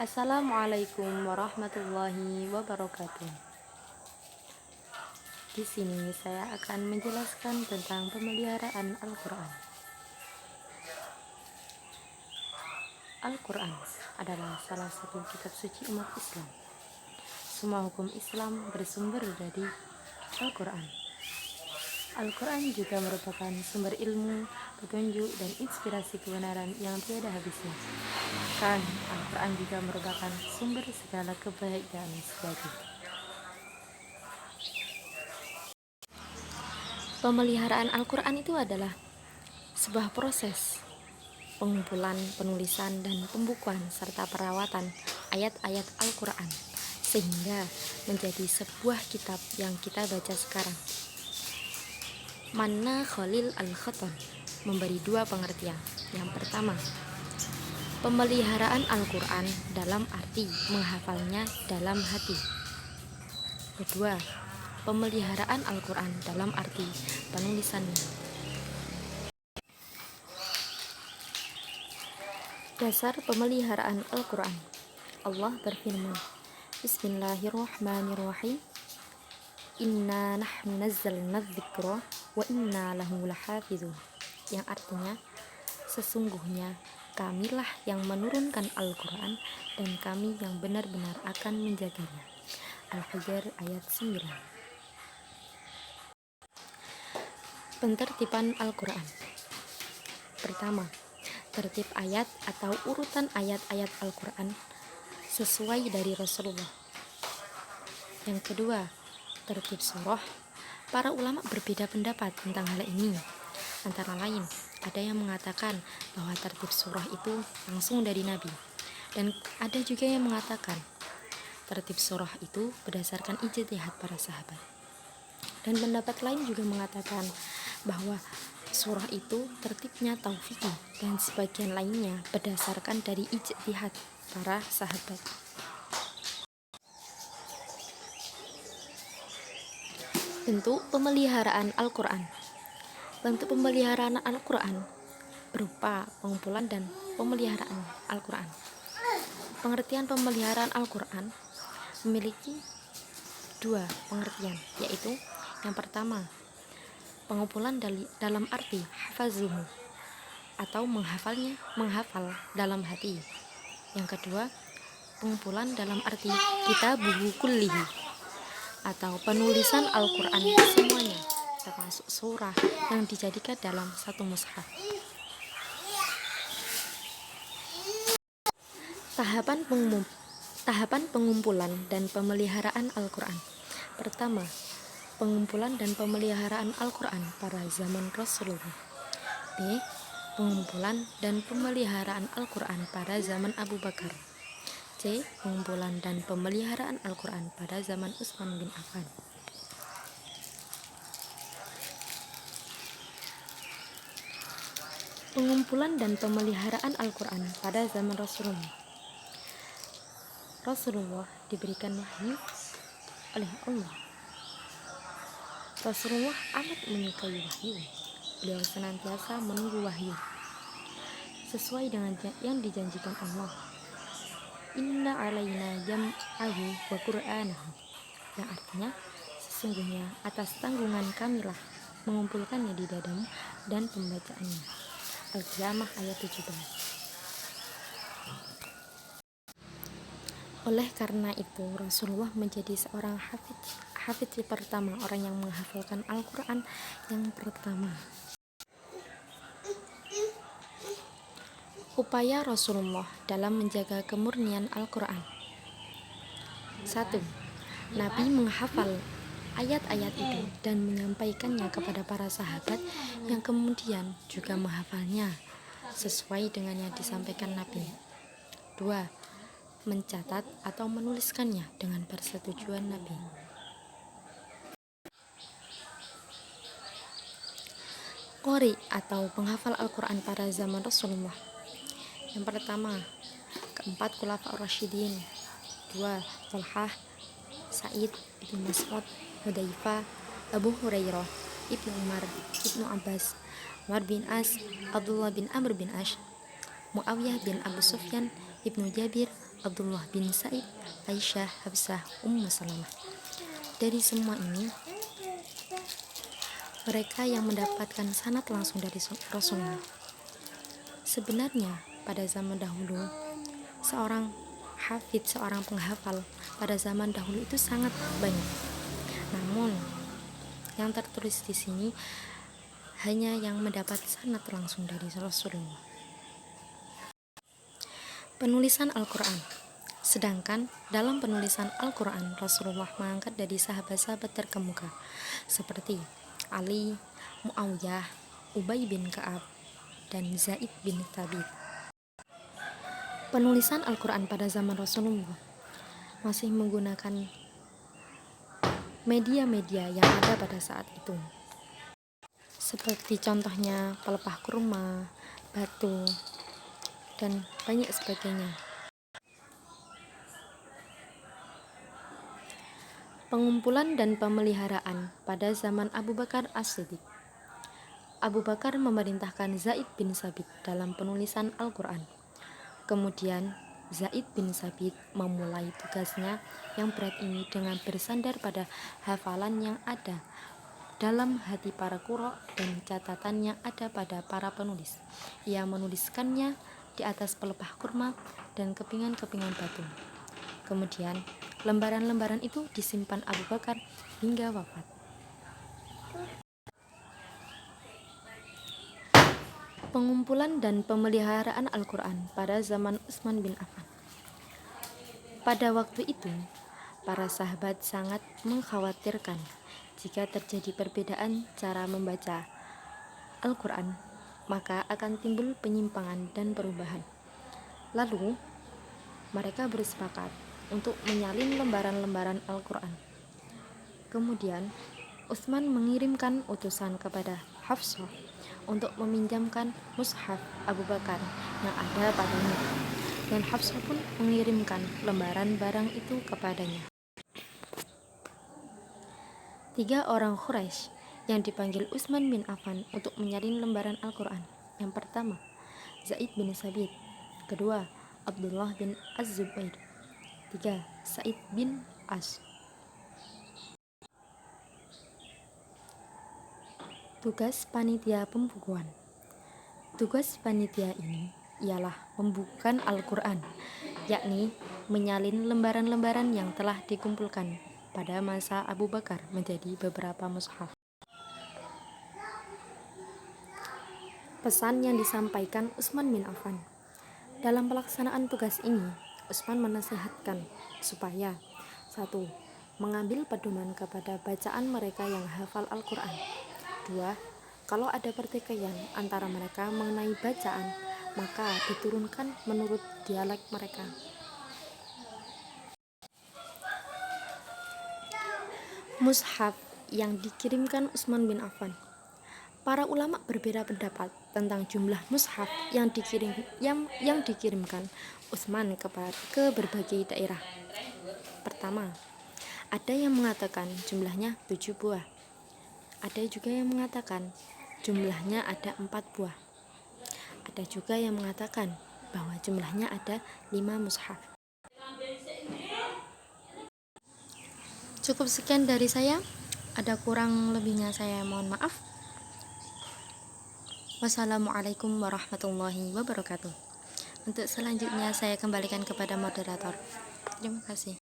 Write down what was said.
Assalamualaikum warahmatullahi wabarakatuh. Di sini saya akan menjelaskan tentang pemeliharaan Al-Quran. Al-Quran adalah salah satu kitab suci umat Islam. Semua hukum Islam bersumber dari Al-Quran. Al-Quran juga merupakan sumber ilmu, petunjuk, dan inspirasi kebenaran yang tiada habisnya. Kan, Al-Quran juga merupakan sumber segala kebaikan sejati. Pemeliharaan Al-Quran itu adalah sebuah proses pengumpulan, penulisan, dan pembukuan serta perawatan ayat-ayat Al-Quran sehingga menjadi sebuah kitab yang kita baca sekarang. Manna Khalil Al-Khattab memberi dua pengertian. Yang pertama, pemeliharaan Al-Quran dalam arti menghafalnya dalam hati. Kedua, pemeliharaan Al-Quran dalam arti penulisannya. Dasar pemeliharaan Al-Quran. Allah berfirman, Bismillahirrahmanirrahim. Inna nahnu nazzalna dzikra wa inna lahu lahafizun. Yang artinya, sesungguhnya kamilah yang menurunkan Al-Quran dan kami yang benar-benar akan menjaganya. Al-Hijr ayat 9. Pentertiban Al-Quran. Pertama, tertib ayat atau urutan ayat-ayat Al-Quran sesuai dari Rasulullah. Yang kedua, tertib surah. Para ulama berbeda pendapat tentang hal ini. Antara lain, ada yang mengatakan bahwa tertib surah itu langsung dari Nabi. Dan ada juga yang mengatakan tertib surah itu berdasarkan ijtihad para sahabat. Dan pendapat lain juga mengatakan bahwa surah itu tertibnya taufiqi dan sebagian lainnya berdasarkan dari ijtihad para sahabat. Bentuk pemeliharaan Al-Quran. Bentuk pemeliharaan Al-Quran berupa pengumpulan dan pemeliharaan Al-Quran. Pengertian pemeliharaan Al-Quran memiliki dua pengertian, yaitu yang pertama, pengumpulan dalam arti hafazuhu atau menghafal dalam hati. Yang kedua, pengumpulan dalam arti kitabuhu kullihi atau penulisan Al-Quran semuanya, termasuk surah yang dijadikan dalam satu mushaf. Tahapan pengumpulan dan pemeliharaan Al-Quran. Pertama, pengumpulan dan pemeliharaan Al-Quran pada zaman Rasulullah. B. Pengumpulan dan pemeliharaan Al-Quran pada zaman Abu Bakar. C. Pengumpulan dan pemeliharaan Al-Quran pada zaman Utsman bin Affan. Pengumpulan dan pemeliharaan Al-Quran pada zaman Rasulullah. Rasulullah diberikan wahyu oleh Allah. Rasulullah amat menyukai wahyu. Beliau senantiasa menunggu wahyu sesuai dengan yang dijanjikan Allah. Inna alaina jam'ahu wa qur'anahu, yang artinya sesungguhnya atas tanggungan kamilah mengumpulkannya di dadamu dan pembacaannya. Al-Qiyamah ayat 17. Oleh karena itu, Rasulullah menjadi seorang hafidz pertama, orang yang menghafalkan Al-Quran yang pertama. Upaya Rasulullah dalam menjaga kemurnian Al-Quran. 1. Nabi menghafal ayat-ayat itu dan menyampaikannya kepada para sahabat yang kemudian juga menghafalnya sesuai dengan yang disampaikan Nabi. 2. Mencatat atau menuliskannya dengan persetujuan Nabi. Qori atau penghafal Al-Quran pada zaman Rasulullah. Yang pertama, keempat Khulafa Ar-Rasyidin. 2. Thalhah, Sa'id, Ibnu Mas'ud, Hudzaifah, Abu Hurairah, Ibnu Umar, Ibnu Abbas, Umar bin As, Abdullah bin Amr bin Ash, Muawiyah bin Abu Sufyan, Ibnu Jabir, Abdullah bin Sa'id, Aisyah, Hafsah, Ummu Salamah. Dari semua ini, mereka yang mendapatkan sanad langsung dari Rasulullah. Sebenarnya pada zaman dahulu, seorang hafidz, seorang penghafal pada zaman dahulu itu sangat banyak. Namun yang tertulis di sini hanya yang mendapat sanad langsung dari Rasulullah. Penulisan Al-Quran. Sedangkan dalam penulisan Al-Quran, Rasulullah mengangkat dari sahabat-sahabat terkemuka seperti Ali, Muawiyah, Ubay bin Ka'ab, dan Zaid bin Thabit. Penulisan Al-Quran pada zaman Rasulullah masih menggunakan media-media yang ada pada saat itu, seperti contohnya pelepah kurma, batu, dan banyak sebagainya. Pengumpulan dan pemeliharaan pada zaman Abu Bakar As-Siddiq. Abu Bakar memerintahkan Zaid bin Sabit dalam penulisan Al-Quran. Kemudian Zaid bin Sabit memulai tugasnya yang berat ini dengan bersandar pada hafalan yang ada dalam hati para qurra dan catatan yang ada pada para penulis. Ia menuliskannya di atas pelepah kurma dan kepingan-kepingan batu. Kemudian lembaran-lembaran itu disimpan Abu Bakar hingga wafat. Pengumpulan dan pemeliharaan Al-Quran pada zaman Utsman bin Affan. Pada waktu itu, para sahabat sangat mengkhawatirkan jika terjadi perbedaan cara membaca Al-Quran, maka akan timbul penyimpangan dan perubahan. Lalu, mereka bersepakat untuk menyalin lembaran-lembaran Al-Quran. Kemudian, Utsman mengirimkan utusan kepada Hafsah untuk meminjamkan mushaf Abu Bakar yang ada padanya, dan Hafsah pun mengirimkan lembaran barang itu kepadanya. 3 orang Quraisy yang dipanggil Utsman bin Affan untuk menyalin lembaran Al-Quran. Yang pertama, Zaid bin Sabit. Kedua, Abdullah bin Az-Zubair. 3. Sa'id bin As. Tugas panitia pembukuan. Tugas panitia ini ialah membukukan Al-Quran, yakni menyalin lembaran-lembaran yang telah dikumpulkan pada masa Abu Bakar menjadi beberapa mushaf. Pesan yang disampaikan Utsman bin Affan. Dalam pelaksanaan tugas ini, Utsman menasihatkan supaya 1. Mengambil pedoman kepada bacaan mereka yang hafal Al-Quran. 2. Kalau ada pertikaian antara mereka mengenai bacaan, maka diturunkan menurut dialek mereka. Mushaf yang dikirimkan Utsman bin Affan. Para ulama berbeda pendapat tentang jumlah mushaf yang dikirimkan Utsman ke berbagai daerah. Pertama, ada yang mengatakan jumlahnya 7 buah. Ada juga yang mengatakan jumlahnya ada 4 buah. Ada juga yang mengatakan bahwa jumlahnya ada 5 mushaf. Cukup sekian dari saya. Ada kurang lebihnya saya mohon maaf. Wassalamualaikum warahmatullahi wabarakatuh. Untuk selanjutnya saya kembalikan kepada moderator. Terima kasih.